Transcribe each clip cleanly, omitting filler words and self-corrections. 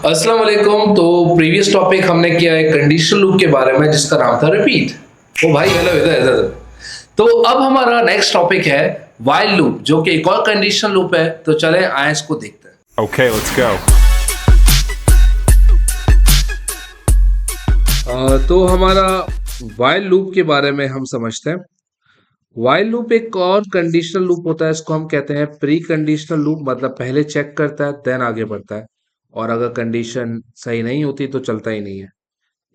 अस्सलाम वालेकुम। तो प्रीवियस टॉपिक हमने किया है कंडीशनल लूप के बारे में जिसका नाम था रिपीट। ओ भाई हेलो, इधर इधर। तो अब हमारा नेक्स्ट टॉपिक है व्हाइल लूप, जो कि एक और कंडीशनल लूप है। तो चलें आए इसको देखते हैं। Okay, let's go. तो हमारा व्हाइल लूप के बारे में हम समझते हैं। व्हाइल लूप एक और कंडीशनल लूप होता है, इसको हम कहते हैं प्री कंडीशनल लूप। मतलब पहले चेक करता है देन आगे बढ़ता है, और अगर कंडीशन सही नहीं होती तो चलता ही नहीं है।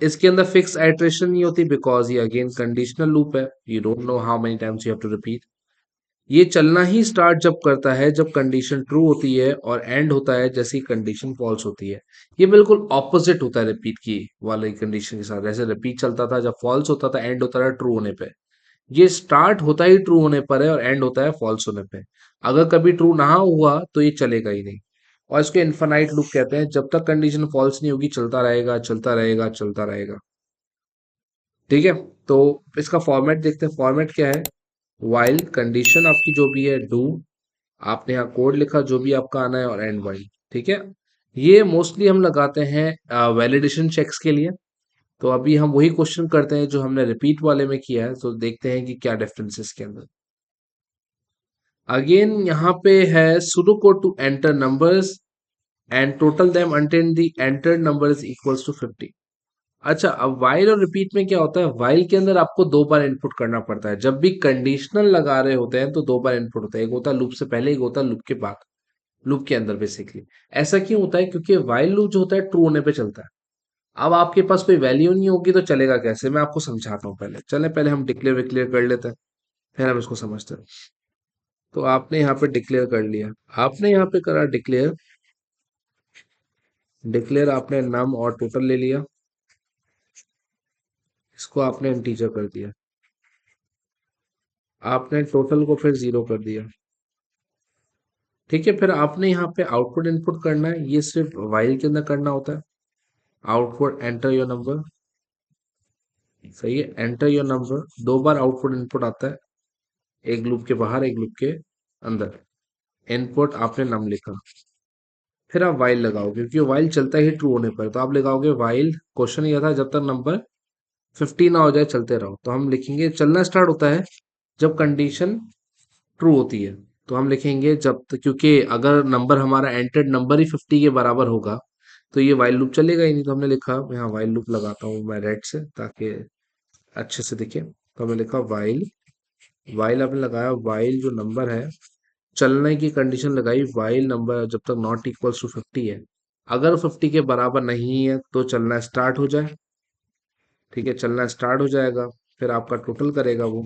इसके अंदर फिक्स आइटरेशन नहीं होती बिकॉज ये अगेन कंडीशनल लूप है। You don't know how many times you have to repeat. ये चलना ही स्टार्ट जब करता है जब कंडीशन ट्रू होती है, और एंड होता है जैसी कंडीशन फॉल्स होती है। ये बिल्कुल ऑपोजिट होता है रिपीट की वाली कंडीशन के साथ। जैसे रिपीट चलता था जब फॉल्स होता था, एंड होता था ट्रू होने पे। ये स्टार्ट होता ही ट्रू होने पर है और एंड होता है फॉल्स होने पे। अगर कभी ट्रू ना हुआ तो ये चलेगा ही नहीं। और इसको इनफाइनाइट लूप कहते हैं। जब तक कंडीशन फॉल्स नहीं होगी चलता रहेगा, चलता रहेगा, चलता रहेगा। ठीक है। तो इसका फॉर्मेट देखते हैं। फॉर्मेट क्या है? वाइल कंडीशन आपकी जो भी है डू, आपने यहाँ कोड लिखा जो भी आपका आना है, और एंड वाइल। ठीक है। ये मोस्टली हम लगाते हैं वैलिडेशन चेक्स के लिए। तो अभी हम वही क्वेश्चन करते हैं जो हमने रिपीट वाले में किया है। तो देखते हैं कि क्या डिफरेंस है इसके अंदर। अगेन यहाँ पे है pseudo code to enter numbers and total them until the entered number is equals to 50। अच्छा, अब वाइल और रिपीट में क्या होता है? वाइल के अंदर आपको दो बार इनपुट करना पड़ता है। जब भी कंडीशनल लगा रहे होते हैं तो दो बार इनपुट होता है। एक होता है लूप से पहले, एक होता है लूप के बाद, लूप के अंदर बेसिकली। ऐसा क्यों होता है? क्योंकि वाइल लूप जो होता है ट्रू होने पे चलता है। अब आपके पास कोई वैल्यू नहीं होगी तो चलेगा कैसे? मैं आपको समझाता हूँ। पहले चले, पहले हम डिक्लेयर विक्लेयर कर लेते हैं, फिर हम इसको समझते हैं। तो आपने यहाँ पे डिक्लेयर कर लिया। आपने यहाँ पे करा डिक्लेयर। डिक्लेयर आपने नम और टोटल ले लिया, इसको आपने इंटीजर कर दिया। आपने टोटल को फिर जीरो कर दिया। ठीक है। फिर आपने यहाँ पे आउटपुट इनपुट करना है। ये सिर्फ वाइल के अंदर करना होता है। Output enter your number. सही है, एंटर योर नंबर। दो बार आउटपुट इनपुट आता है, एक लूप के बाहर एक लूप के अंदर। इनपुट आपने नम लिखा, फिर आप वाइल लगाओगे क्योंकि वाइल चलता ही ट्रू होने पर। तो आप लगाओगे वाइल, क्वेश्चन ये था जब तक नंबर 50 ना हो जाए चलते रहो। तो हम लिखेंगे चलना स्टार्ट होता है जब कंडीशन ट्रू होती है। तो हम लिखेंगे जब तक, क्योंकि अगर नंबर हमारा एंटर्ड नंबर ही 50 के बराबर होगा तो ये वाइल लूप चलेगा ही नहीं। तो हमने लिखा, यहाँ वाइल लूप लगाता हूँ मैं रेड से ताकि अच्छे से दिखे। तो हमने लिखा वाइल। वाइल आपने लगाया, वाइल जो नंबर है, चलने की कंडीशन लगाई वाइल नंबर जब तक नॉट इक्वल्स टू 50 है। अगर 50 के बराबर नहीं है तो चलना स्टार्ट हो जाए। ठीक है, चलना स्टार्ट हो जाएगा। फिर आपका टोटल करेगा वो,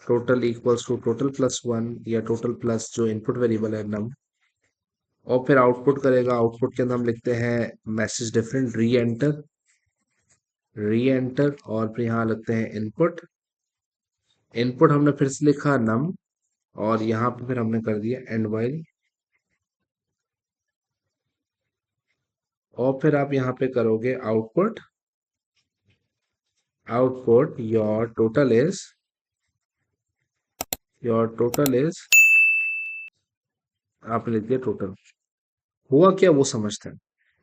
total equals to total plus one, या टोटल प्लस जो इनपुट वेरिएबल है नम। और फिर आउटपुट करेगा। आउटपुट के अंदर हम लिखते हैं मैसेज डिफरेंट, री एंटर, री एंटर। और फिर यहाँ लिखते हैं इनपुट। इनपुट हमने फिर से लिखा नम, और यहाँ पे फिर हमने कर दिया एंड वाइल। और फिर आप यहाँ पे करोगे output. Output your total is आपने लिख दिया टोटल। हुआ क्या वो समझते हैं।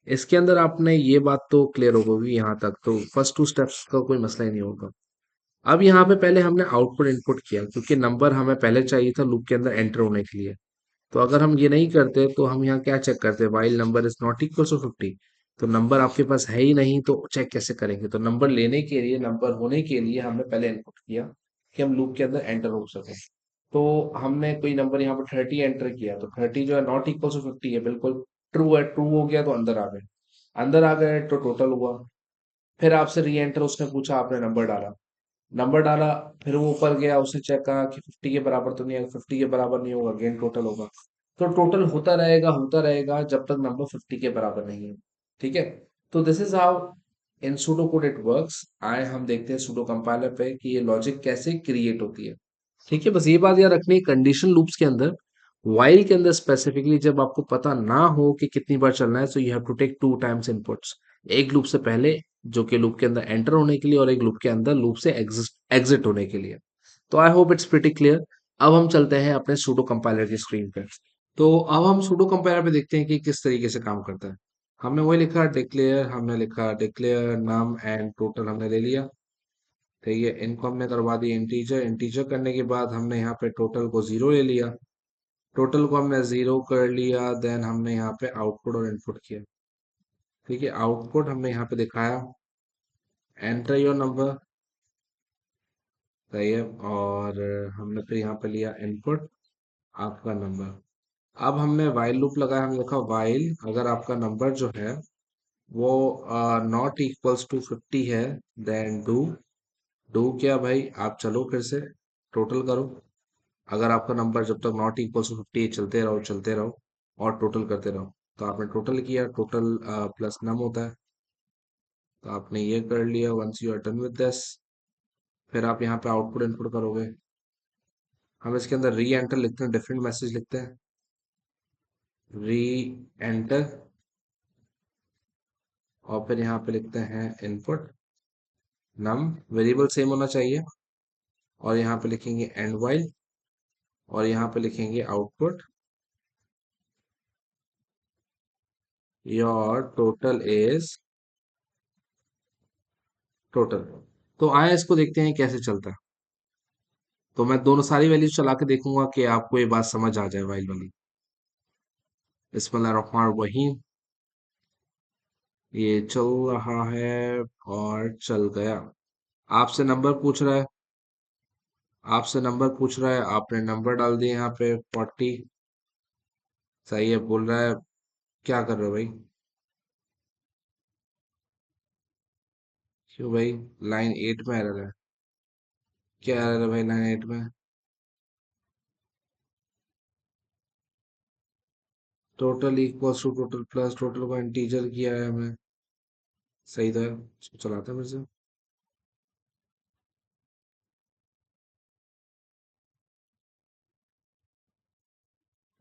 इसके अंदर आपने ये बात तो क्लियर हो गई यहाँ तक, तो फर्स्ट टू स्टेप्स का कोई मसला ही नहीं होगा। अब यहाँ पे पहले हमने आउटपुट इनपुट किया क्योंकि नंबर हमें पहले चाहिए था लूप के अंदर एंटर होने के लिए। तो अगर हम ये नहीं करते तो हम यहाँ क्या चेक करते? While number is not equal to 50। तो नंबर आपके पास है ही नहीं तो चेक कैसे करेंगे? तो नंबर लेने के लिए, नंबर होने के लिए हमने पहले इनपुट किया कि हम लूप के अंदर एंटर हो सके। तो हमने कोई नंबर यहाँ पर 30 एंटर किया, तो 30 जो है नॉट इक्वल टू 50 है, बिल्कुल ट्रू है। ट्रू हो गया तो अंदर आ गए। अंदर आ गए तो टोटल हुआ। फिर आपसे री एंटर उसने पूछा, आपने नंबर डाला। नंबर डाला, फिर वो ऊपर गया, उसने चेक करा कि 50 के बराबर तो नहीं है। 50 के बराबर नहीं होगा, अगेन टोटल होगा। तो टोटल होता रहेगा जब तक नंबर 50 के बराबर नहीं है। ठीक है। तो this is how in pseudo code it works. आए हम देखते हैं सूडो कंपाइलर पे कि ये लॉजिक कैसे क्रिएट होती है। ठीक है, बस ये बात याद रखनी, कंडीशन लूप्स के अंदर, वाइल के अंदर स्पेसिफिकली जब आपको पता ना हो कि कितनी बार चलना है, so you have to take two times inputs. एक लूप से पहले जो कि लूप के अंदर एंटर होने के लिए, और एक लूप के अंदर लूप से एग्जिट होने के लिए। तो I hope it's pretty clear. अब हम चलते हैं अपने सूडो कंपाइलर की स्क्रीन पे। तो अब हम सूडो कंपाइलर पे देखते हैं कि किस तरीके से काम करता है। हमने वही लिखा डिक्लेयर, हमने लिखा डिक्लेयर नम एंड टोटल हमने ले लिया। ठीक है, इनको हमने करवा दिया इंटीजर। इंटीजर करने के बाद हमने यहाँ पे टोटल को जीरो ले लिया। टोटल को हमने जीरो कर लिया, देन हमने यहाँ पे आउटपुट और इनपुट किया। ठीक है, आउटपुट हमने यहाँ पे दिखाया एंटर योर नंबर, सही है। और हमने फिर यहाँ पे लिया इनपुट आपका नंबर। अब हमने वाइल लूप लगाया, हमने लिखा वाइल अगर आपका नंबर जो है वो नॉट इक्वल्स टू 50 है, देन डू। डू क्या भाई, आप चलो फिर से टोटल करो। अगर आपका नंबर जब तक नॉट इक्वल्स टू 50 चलते रहो चलते रहो और टोटल करते रहो। तो आपने टोटल किया, टोटल प्लस नम होता है। तो आपने ये कर लिया। Once you are done with this, फिर आप यहाँ पे आउटपुट इनपुट करोगे। हम इसके अंदर री एंटर लिखते हैं, डिफरेंट मैसेज लिखते हैं। री एंटर, और फिर यहाँ पे लिखते हैं इनपुट नम, वेरिएबल सेम होना चाहिए। और यहाँ पे लिखेंगे एंड वाइल, और यहाँ पे लिखेंगे output your total is total. तो आया, इसको देखते हैं कैसे चलता है। तो मैं दोनों सारी वैल्यूज चला के देखूंगा कि आपको ये बात समझ आ जाए वाइल वाली। बिस्मिल्लाहिर्रहमानिर्रहीम। ये चल रहा है और चल गया। आपसे नंबर पूछ रहा है, आपसे नंबर पूछ रहा है, आपने नंबर डाल दिए यहाँ पे 40। सही है, बोल रहा है क्या कर रहे हो भाई? क्यों भाई, लाइन 8 में एरर है। क्या एरर है भाई लाइन 8 में? Total equals to total plus total को इंटीजर किया है हमें। सही तो है, इसको चलाते हैं फिर से।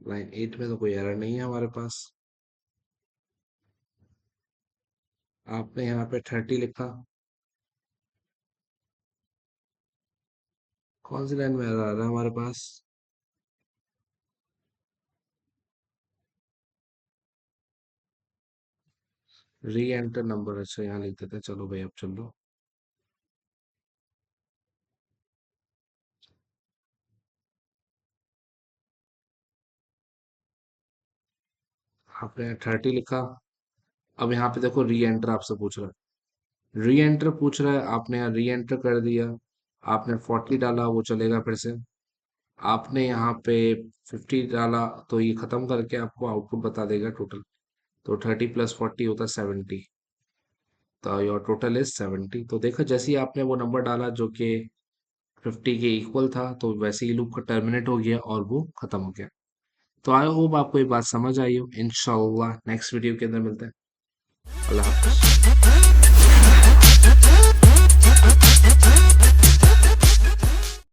लाइन 8 में तो कोई एरर नहीं है हमारे पास। आपने यहाँ पे 30 लिखा, कौन सी लाइन में एरर आ रहा है हमारे पास? री एंटर नंबर, अच्छा यहाँ लिख देते हैं। चलो भाई अब चल लो। आपने 30 लिखा। अब यहाँ पे देखो री एंटर आपसे पूछ रहा है, री एंटर पूछ रहा है, आपने यहाँ री एंटर कर दिया। आपने 40 डाला, वो चलेगा फिर से। आपने यहाँ पे 50 डाला, तो ये खत्म करके आपको आउटपुट बता देगा टोटल। तो 30 प्लस 40 होता है 70। तो योर टोटल इज 70। तो देखो जैसे ही आपने वो नंबर डाला जो कि 50 के इक्वल था, तो वैसे ही लूप का टर्मिनेट हो गया और वो खत्म हो गया। तो आई होप आपको ये बात समझ आई हो। इंशाल्लाह नेक्स्ट वीडियो के अंदर मिलते हैं। अल्लाह हाफिज।